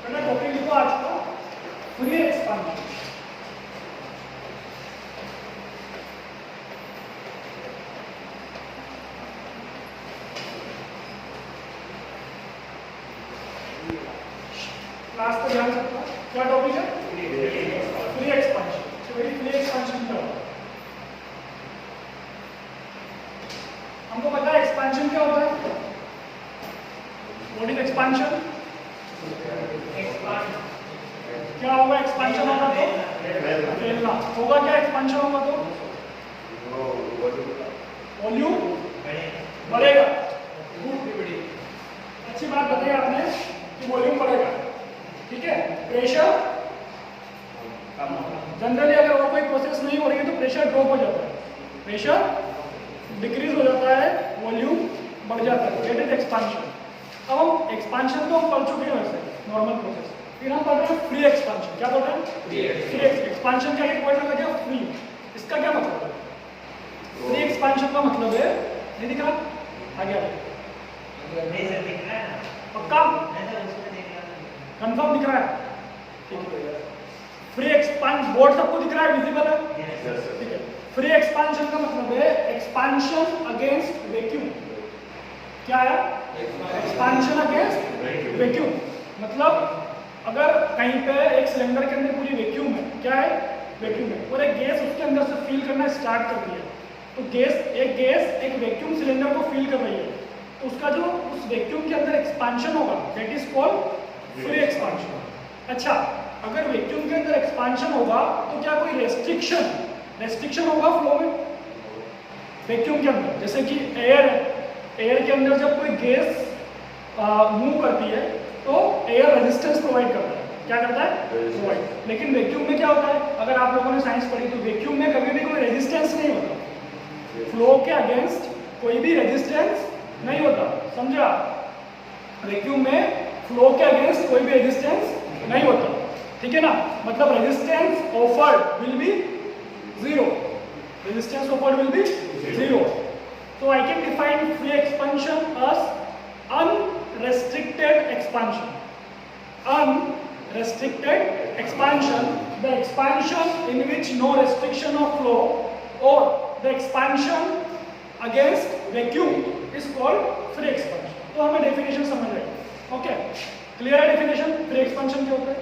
बेटा टॉपिक लिखो आज का फ्री एक्सपांशन। क्लास को ध्यान रखना, क्या टॉपिक है? Free expansion. फ्री एक्सपांशन क्या होता है? हमको पता है एक्सपांशन क्या होता है। What is expansion? क्या होगा एक्सपांशन होगा तो? फैलना होगा। क्या एक्सपांशन होगा तो? वॉल्यूम बढ़ेगा। अच्छी बात बताई आपने कि वॉल्यूम बढ़ेगा, ठीक है। प्रेशर जनरली अगर और कोई प्रोसेस नहीं हो रही है तो प्रेशर ड्रॉप हो जाता है, प्रेशर डिक्रीज हो जाता है, वॉल्यूम बढ़ जाता है। That is expansion. अब हम एक्सपांशन तो हम पढ़ चुके हैं वैसे नॉर्मल प्रोसेस, फिर हम पढ़ रहे हैं फ्री एक्सपांशन। क्या पढ़ रहे हैं? फ्री एक्सपांशन का एक वर्ड लगा दिया फ्री। इसका क्या मतलब है? फ्री एक्सपांशन का मतलब है, नहीं दिख रहा आगे पक्का कंफर्म दिख रहा है? ठीक है। फ्री एक्सपांड बोर्ड सबको दिख रहा है, विजिबल है? ठीक है। फ्री एक्सपांशन का मतलब है एक्सपांशन अगेंस्ट वैक्यूम। क्या है? Expansion against vacuum. मतलब अगर कहीं पे एक सिलेंडर के अंदर पूरी वैक्यूम है, क्या है? वैक्यूम है, और एक गैस उसके अंदर से फील करना स्टार्ट कर दिया, तो गैस एक वैक्यूम सिलेंडर को फील कर रही है, तो उसका जो उस वैक्यूम के अंदर एक्सपांशन होगा that is called free expansion. अच्छा, अगर वैक्यूम के अंदर एक्सपांशन होगा तो क्या कोई रेस्ट्रिक्शन होगा फ्लो में वैक्यूम के अंदर? जैसे कि एयर के अंदर जब कोई गैस मूव करती है तो एयर रेजिस्टेंस प्रोवाइड करता है। क्या करता है? प्रोवाइड। लेकिन वैक्यूम में क्या होता है? अगर आप लोगों ने साइंस पढ़ी तो वैक्यूम में कभी भी कोई रेजिस्टेंस नहीं होता। फ्लो के अगेंस्ट कोई भी रेजिस्टेंस नहीं होता, समझा? वैक्यूम में फ्लो के अगेंस्ट कोई भी रेजिस्टेंस नहीं होता, ठीक है ना। मतलब resistance offered will be zero. Resistance offered will be zero. So I can define free expansion as unrestricted expansion. Unrestricted expansion, the expansion in which no restriction of flow or the expansion against vacuum is called free expansion. तो हमें definition समझ रहे हैं, okay? Clear है definition free expansion क्या होता है?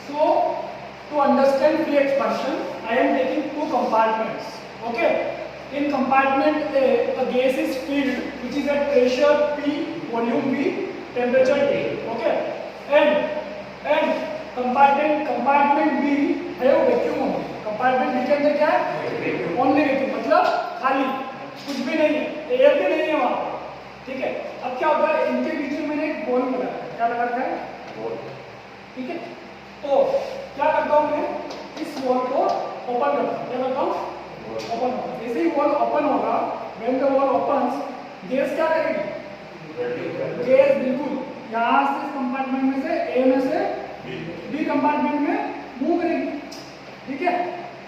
So, to understand free expansion, I am taking two compartments. Okay? In compartment A gas is filled, which is at pressure P, volume V, temperature T. Okay? And compartment B है वो vacuum only. Compartment B के अंदर क्या है? Only vacuum. मतलब खाली, कुछ भी नहीं है, एयर भी नहीं है वहाँ. ठीक है? अब क्या होता है? इनके बीच में मैंने एक बॉल लगा है. क्या लगा रखा है? बॉल. ठीक है? तो क्या करता हूँ मैं? इस वॉल को ओपन करता हूँ. क्या करता हूँ? ओपन होगा. जैसे ही वॉल ओपन होगा, when the wall opens, gas क्या करेगी? गैस बिल्कुल यहाँ से इस कंपार्टमेंट में से ए में से बी कंपार्टमेंट में मूव करेगी. ठीक है?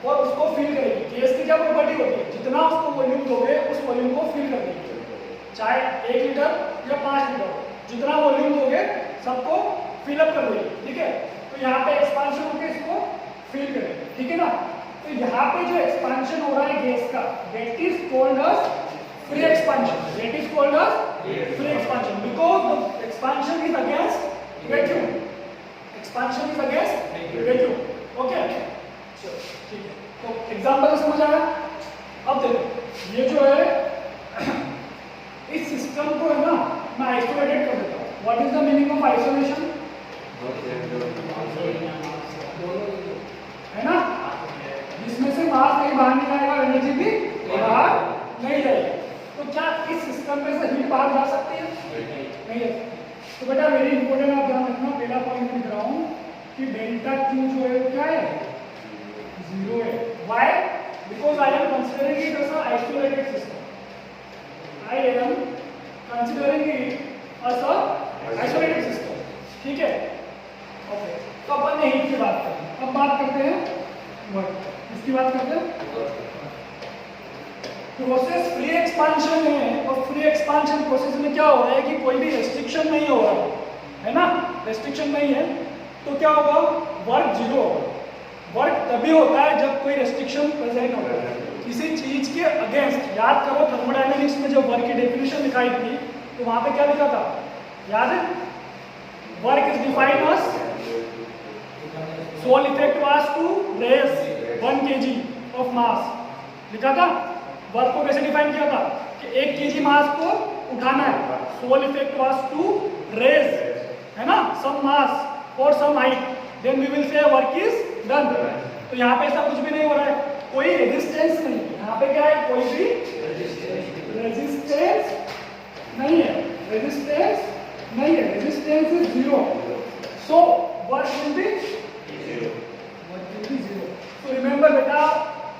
और उसको फिल करेगी. गैस की क्या प्रॉपर्टी होती है? जितना उसको वॉल्यूम दोगे उस वॉल्यूम को फिल कर देगी. चाहे 1 लीटर या 5 लीटर, जितना वॉल्यूम दोगे सबको फिलअप कर देगी. ठीक है? तो यहाँ पे एक्सपांशन होकर इसको फिल करें. ठीक है ना? तो यहाँ पे जो एक्सपांशन हो रहा है गैस का, that is called as free expansion. That is called as free expansion because the expansion is against vacuum. Expansion is against vacuum. Okay, चलो ठीक है. तो एग्जांपल समझ आया? अब देखो, ये जो है इस सिस्टम को है ना मैं आइसोलेटेड कर देता हूँ. What is the meaning of isolation? है ना? जिसमें से मास नहीं बाहर निकालेगा, एनर्जी भी बाहर नहीं जाएगी. तो क्या इस सिस्टम में से हीट बाहर जा सकती है? नहीं जा सकती. तो बेटा वेरी इंपॉर्टेंट, आप ध्यान रखना, पहला पॉइंट लिख रहा हूँ कि डेल्टा क्यू जो है क्या है, 0 है। Why? Because I am considering it as a isolated system. I am considering it as a isolated system, ठीक है। ओके, तो अपन ने हीट की बात करी, अब बात करते हैं वर्क, इसकी बात करते हैं। प्रोसेस फ्री एक्सपांशन है, और फ्री एक्सपांशन प्रोसेस में क्या हो रहा है कि कोई भी रेस्ट्रिक्शन नहीं हो रहा है ना, रेस्ट्रिक्शन नहीं है, तो क्या होगा, वर्क 0 होगा। वर्क तभी होता है जब कोई रेस्ट्रिक्शन प्रेजेंट होता है किसी चीज के अगेंस्ट। याद करो थर्मोडायनेमिक्स में जब वर्क की डेफिनेशन लिखाई थी तो वहां पे क्या लिखा था, याद है? Work is defined as sole effect was to raise 1 kg of mass, लिखा था। वर्क को कैसे डिफाइन किया था कि 1 kg मास को उठाना है, sole effect was to raise, है ना, some mass for some height, then we will say work is done. तो यहाँ पे ऐसा कुछ भी नहीं हो रहा है, कोई रेजिस्टेंस नहीं, यहाँ पे क्या है, कोई भी रेजिस्टेंस नहीं है, रेजिस्टेंस नहीं है, resistance is 0, so work will be 0, work will be 0। तो रिमेंबर बेटा,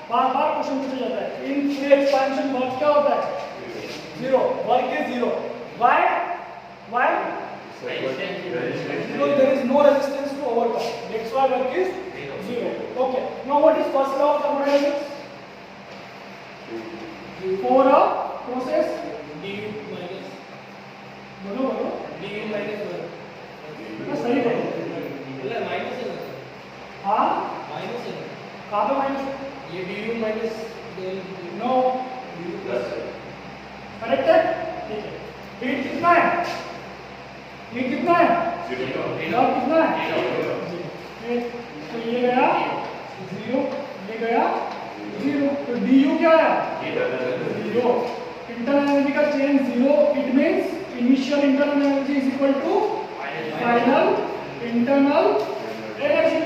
बार बार क्वेश्चन पूछा जाता है, इन फ्री एक्सपेंशन वर्क क्या होता है, 0, work is 0। Why? Why? Because there is no resistance to overcome, that's why work is 0. Okay, now what is first law of thermodynamics? For a process, du minus बोलो बोलो, du minus 1, बेटा सही बोलो, बोला minus है ना, हाँ minus है ना, कहाँ पे माइनस है? ये du minus no, du plus है, करेक्ट है, ठीक है। हीट कितना है, हीट कितना है, 0, और कितना है, 0। तो ये गया 0, ये गया 0, तो du क्या है, 0। इंटरनल एनर्जी का change 0, it means initial internal energy is equal to final internal energy.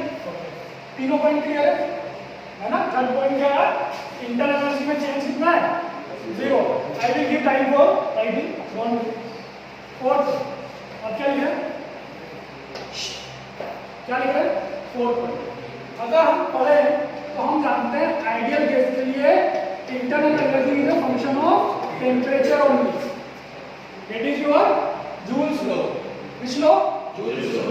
तीनों पॉइंट क्लियर है ना। थर्ड पॉइंट क्या है, इंटरनल एनर्जी में चेंज कितना है, 0। I will give time for writing 1 minute। Fourth, अब क्या लिखा है, क्या लिख रहे हैं, 4 पॉइंट। अगर हम पढ़े तो हम जानते हैं आइडियल गैस के लिए internal energy is a function of temperature only, that is your joules law. Which law, joules law.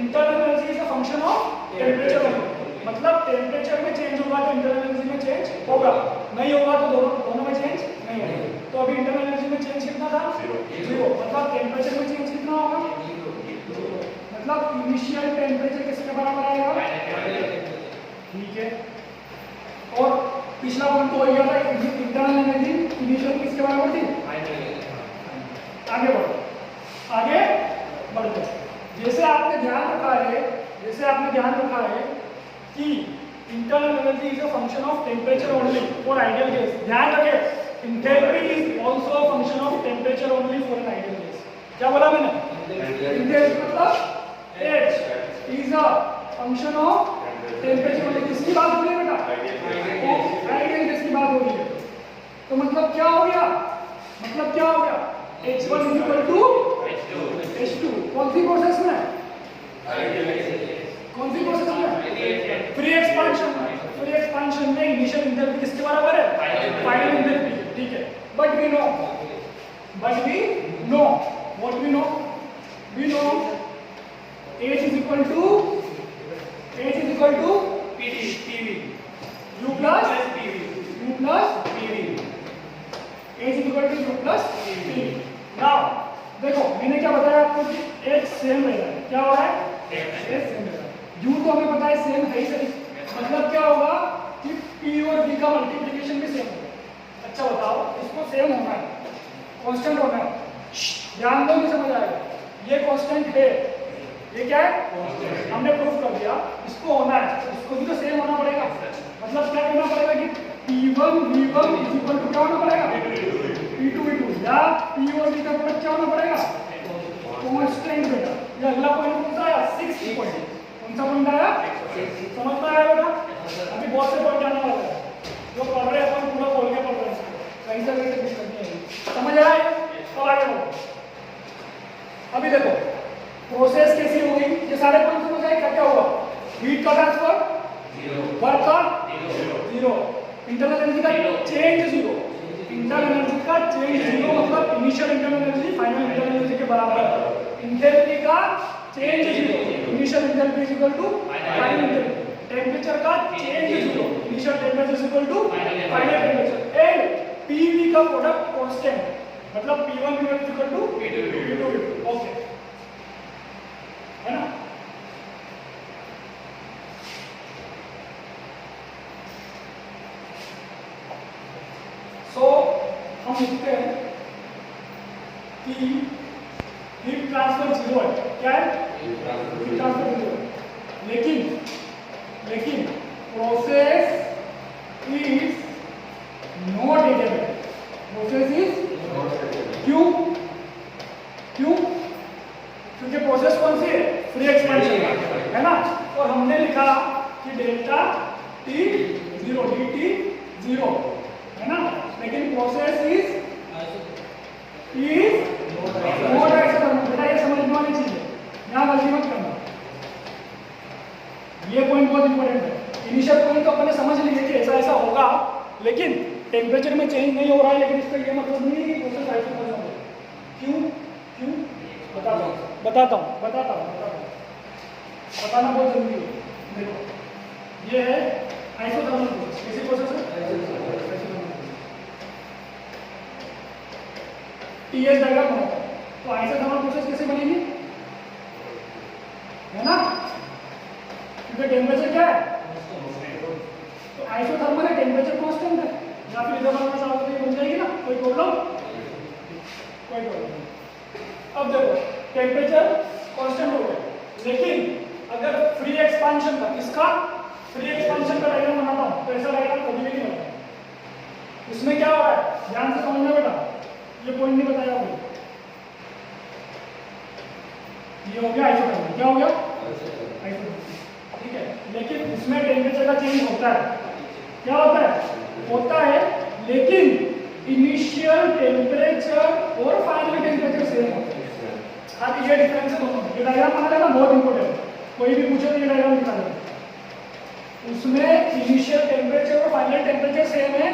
Internal energy is a function of temperature only, मतलब टेम्परेचर में चेंज होगा तो इंटरनल एनर्जी में change होगा, नहीं होगा तो दोनों में चेंज नहीं होगा। तो अभी इंटरनल एनर्जी में चेंज कितना था, 0, मतलब टेम्परेचर में चेंज कितना होगा, 0, मतलब इनिशियल टेम्परेचर किसके बराबर आएगा, ठीक है। और पिछला पॉइंट तो हो गया था, इंटरनल एनर्जी इनिशियल किसके बराबर थी, आगे बढ़ो, आगे बढ़ते। जैसे आपने ध्यान रखा है, जैसे आपने ध्यान रखा है कि internal energy is a function of temperature only for ideal gas, ध्यान रखें enthalpy is also a function of temperature only for an ideal gas. क्या बोला मैंने, एंथैल्पी मतलब H is a function of temperature only. किसकी बात हो रही है बेटा, आइडियल गैस की बात हो रही है। तो मतलब क्या हो गया, मतलब क्या हो गया, H1 is equal to H2। कौन सी प्रोसेस में, कौन सी प्रोसेस में, फ्री एक्सपांशन में। फ्री एक्सपांशन में इनिशियल एंथैल्पी किसके बराबर है, फाइनल एंथैल्पी, ठीक है। But we know what we know, H is equal to PV U plus PV H is equal to U plus PV। Now देखो मैंने क्या बताया आपको कि H सेम रहेगा, क्या हो रहा है, H सेम रहेगा, U तो हमें पता है सेम है ही सही, मतलब क्या होगा कि P और V का मल्टीप्लिकेशन भी सेम होगा। अच्छा बताओ, इसको सेम होना है, कांस्टेंट होना है, ध्यान दो नहीं समझ आएगा, ये कांस्टेंट है, ये क्या है, हमने प्रूफ कर दिया, इसको होना है, इसको भी तो सेम होना पड़ेगा। मतलब क्या करना पड़ेगा कि P1 V1 is equal to क्या होना पड़ेगा, P2 V2, या P और V का प्रोडक्ट क्या होना पड़ेगा, कांस्टेंट बेटा। ये अगला पॉइंट कौन सा आया, 6th पॉइंट, कौन सा पॉइंट आया, समझ में आया बेटा। अभी बहुत से पॉइंट आने वाले हैं, जो पढ़ रहे हैं अपन पूरा खोल के पढ़ रहे हैं, कहीं से कहीं दिक्कत नहीं आएगी, समझ आया। तो आगे बढ़ो, अभी देखो प्रोसेस कैसी हो गई, ये सारे पॉइंट समझ आए क्या क्या हुआ, हीट का ट्रांसफर, वर्क का जीरो, इंटरनल एनर्जी का चेंज जीरो, इंटरनल एनर्जी का चेंज जीरो मतलब initial internal energy final internal energy के बराबर, इंथैल्पी का change zero, initial enthalpy is equal to final enthalpy, temperature का change zero, initial temperature is equal to final temperature, and PV का product constant मतलब P1 P1 is equal to P2 okay है ना। सो हम लिखते हैं कि हीट ट्रांसफर जीरो है, क्या है हीट ट्रांसफर जीरो है, लेकिन process is not edible, process is क्यों क्योंकि प्रोसेस कौन सी है, फ्री एक्सपेंशन है ना, और हमने लिखा कि delta T zero dt zero है ना, लेकिन प्रोसेस इज नॉट आइसोथर्मल, बेटा ये समझने वाली चीज है, यहाँ गलती मत करना, ये पॉइंट बहुत इंपॉर्टेंट है। इनिशियल पॉइंट तो अपने समझ लिए कि ऐसा ऐसा होगा, लेकिन टेम्परेचर में चेंज नहीं हो रहा है, लेकिन इसका ये मतलब नहीं है कि प्रोसेस आइसोथर्मल है। क्यों बताता हूँ बताना बहुत जरूरी है। देखो ये है आइसोथर्मल प्रोसेस, कैसी प्रोसेस है, टीएस डायग्राम बनाता है, तो आइसोथर्मल प्रोसेस कैसे बनेगी है ना, क्योंकि टेम्परेचर क्या है, तो आइसोथर्मल है, टेम्परेचर कांस्टेंट है, या फिर इधर बनाना चाहो तो ये बन जाएगी ना, कोई प्रॉब्लम नहीं। अब देखो टेम्परेचर कांस्टेंट हो गया, लेकिन अगर फ्री एक्सपांशन का, इसका फ्री एक्सपांशन का डायग्राम बनाता हूं तो ऐसा डायग्राम कभी भी नहीं बनता, इसमें क्या हो रहा है ध्यान से समझना बेटा, ये पॉइंट नहीं बताया आपने, ये हो गया आइसोथर्मल, क्या हो गया आइसोथर्मल, ठीक है, लेकिन इसमें टेम्परेचर का चेंज होता है, क्या होता है, लेकिन इनिशियल टेम्परेचर और फाइनल टेम्परेचर सेम होता है। अब ये डिफरेंस है दोनों, ये डायग्राम बना लेना बहुत इंपॉर्टेंट है, कोई भी पूछे तो ये डायग्राम निकाल लेना, उसमें इनिशियल टेम्परेचर और फाइनल टेम्परेचर सेम है,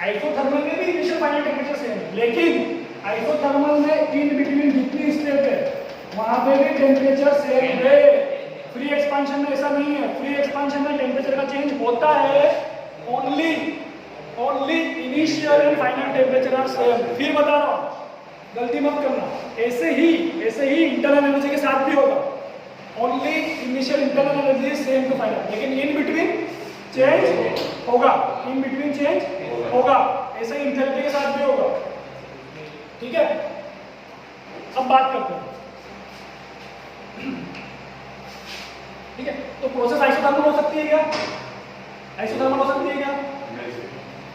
आइसोथर्मल में भी इनिशियल फाइनल टेम्परेचर सेम है, लेकिन आइसोथर्मल में इन बिटवीन जितनी स्टेप है वहां पे भी टेम्परेचर सेम है, फ्री एक्सपांशन में ऐसा नहीं है, फ्री एक्सपांशन में टेम्परेचर का चेंज होता है, only initial and final temperature are same. फिर बता रहा हूं, गलती मत करना, ऐसे ही इंटरनल एनर्जी के साथ भी होगा, only initial internal energy same to final, लेकिन इन बिटवीन चेंज होगा, ऐसे ही इंथैल्पी के साथ भी होगा, ठीक है। अब बात करते हैं, ठीक है, तो प्रोसेस आइसोथर्मल हो सकती है क्या, आइसोथर्मल हो सकती है क्या,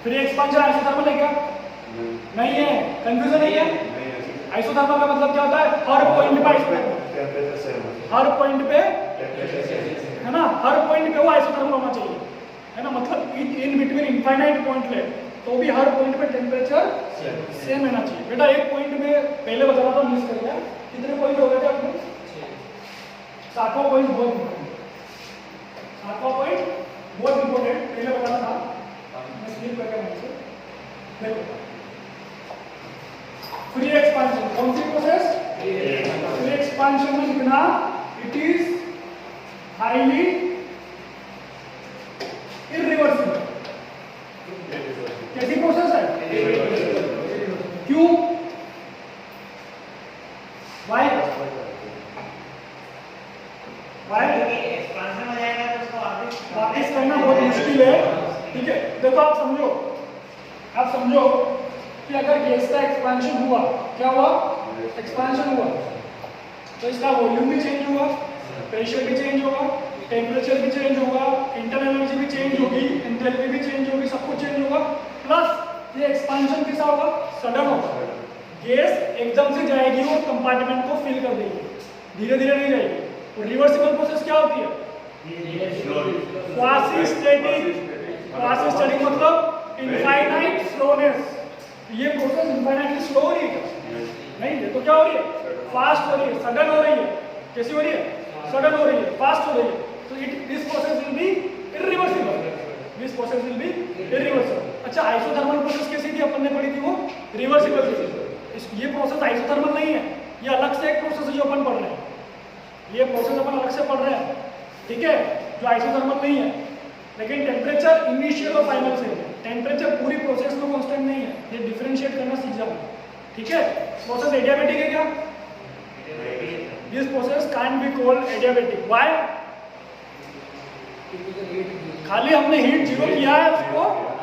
फ्री एक्सपांशन आइसोथर्मल है क्या, नहीं है, कंफ्यूजन नहीं है, आइसोथर्मल का मतलब क्या होता है, हर पॉइंट पे हर पॉइंट पे है ना, हर पॉइंट पे वो आइसोथर्मल होना चाहिए, है ना, मतलब इन बिटवीन इनफाइनाइट पॉइंट ले तो भी हर पॉइंट पे टेम्परेचर सेम रहना चाहिए। बेटा एक पॉइंट में पहले बता रहा था, मिस कर गया, कितने पॉइंट हो गए थे आपने, 7वां पॉइंट बहुत इंपॉर्टेंट, 7वां पॉइंट बहुत इंपॉर्टेंट, पहले बताना था, मैं स्लिप करके मुझसे देखो, फ्री एक्सपांशन कौन सी प्रोसेस, फ्री एक्सपांशन में लिखना, इट इज हाईली इरिवर्सिबल, कैसी प्रोसेस है, क्यों, वाई एक्सपांशन हो जाएगा तो उसको वापस करना बहुत मुश्किल है, ठीक है। देखो आप समझो कि अगर गैस का एक्सपांशन हुआ, क्या हुआ, एक्सपांशन हुआ, तो इसका वॉल्यूम भी चेंज हुआ, प्रेशर भी चेंज होगा, टेम्परेचर भी चेंज होगा, इंटरनल एनर्जी भी चेंज होगी, एंथैल्पी भी चेंज होगी, सब कुछ चेंज होगा, प्लस ये एक्सपांशन कैसा होगा, सडन होगा, गैस एकदम से जाएगी और कंपार्टमेंट को फिल कर देगी, धीरे धीरे नहीं जाएगी। और रिवर्सिबल प्रोसेस क्या होती है, क्वासी स्टैटिक मतलब इनफाइनाइट स्लोनेस, ये प्रोसेस इनफाइनाइटली स्लो हो रही है नहीं, ये तो क्या हो रही है, फास्ट हो रही है, सडन हो रही है, कैसी हो रही है? सडन हो रही है, फास्ट हो रही है, तो this process will be irreversible, this process will be irreversible. अच्छा, आइसोथर्मल प्रोसेस कैसी थी, अपन ने पढ़ी थी, वो रिवर्सिबल थी। ये प्रोसेस आइसोथर्मल नहीं है, ये अलग से एक प्रोसेस है जो अपन पढ़ रहे हैं, ये प्रोसेस अपन अलग से पढ़ रहे हैं, ठीक है, जो आइसोथर्मल नहीं है। लेकिन टेम्परेचर इनिशियल और फाइनल से है, टेम्परेचर पूरी प्रोसेस में कांस्टेंट नहीं है, ये डिफरेंशिएट करना सीख जाओ, ठीक है। प्रोसेस एडियाबेटिक है क्या? This process can be called adiabatic. Why? खाली हमने हीट जीरो किया है उसको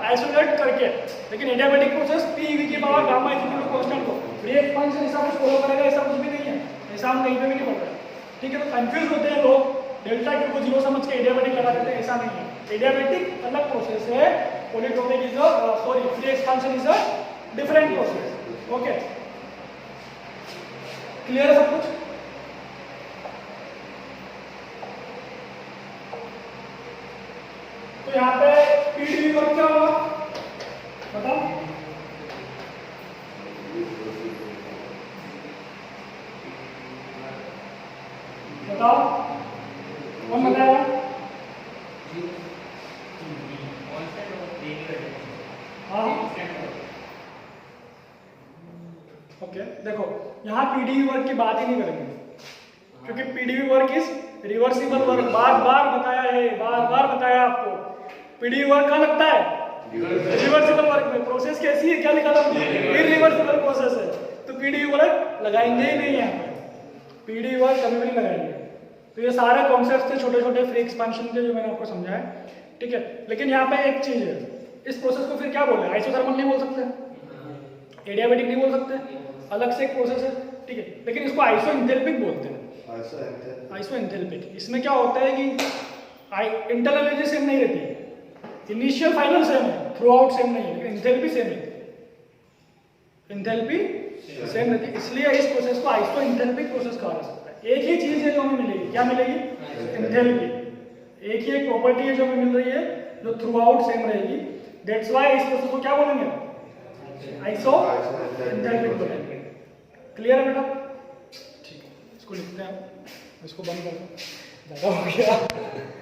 आइसोलेट करके, लेकिन एडियाबेटिक प्रोसेस PeV की power gamma is equal to constant को फ्री एक्सपेंशन ऐसा कुछ फॉलो करेगा, ऐसा कुछ भी नहीं है, ऐसा हम कहीं पे भी नहीं पढ़ रहे, ठीक है। तो कंफ्यूज होते हैं लोग, डेल्टा Q को जीरो समझ के एडियाबेटिक लगा देते हैं, ऐसा नहीं है। एडियाबेटिक अलग प्रोसेस है, polytropic is sorry free expansion is a different process, okay. Clear है सब कुछ? तो यहाँ पे PdV वर्क क्या होगा बताओ? बताओ, कौन बताएगा? हाँ ओके, देखो यहाँ PdV वर्क की बात ही नहीं करेंगे, क्योंकि PdV work is reversible work. बार बार बताया है, बार बार बताया आपको, PdV वर्क कहाँ लगता है? रिवर्सिबल वर्क में। प्रोसेस कैसी है, क्या लिखा था? इरिवर्सिबल प्रोसेस है, तो PdV वर्क लगाएंगे ही नहीं यहाँ पे, PdV वर्क कभी भी नहीं लगाएंगे। तो ये सारे कॉन्सेप्ट थे छोटे छोटे फ्री एक्सपेंशन के जो मैंने आपको समझाया, ठीक है। लेकिन यहाँ पे एक चीज है, इस प्रोसेस को फिर क्या बोले? आइसोथर्मल नहीं बोल सकते, एडियाबेटिक नहीं बोल सकते, अलग से एक प्रोसेस है, ठीक है। लेकिन इसको आइसोएंथैल्पिक बोलते हैं, आइसोएंथैल्पिक। इसमें क्या होता है कि इंटरनल एनर्जी सेम नहीं रहती है, इनिशियल फाइनल सेम है, थ्रू आउट सेम नहीं है, लेकिन एंथैल्पी सेम रहती है, एंथैल्पी सेम रहती है, इसलिए इस प्रोसेस को आइसोएंथैल्पिक प्रोसेस कहा जा सकता है। एक ही चीज है जो हमें मिलेगी, क्या मिलेगी? एंथैल्पी। एक ही एक प्रॉपर्टी है जो हमें मिल रही है जो थ्रू आउट सेम रहेगी, दैट्स व्हाई इस प्रोसेस को क्या बोलेंगे? आइसोएंथैल्पिक बोलेंगे। क्लियर है बेटा? ठीक है, इसको लिखते हैं, इसको बंद कर दो, ज़्यादा हो गया।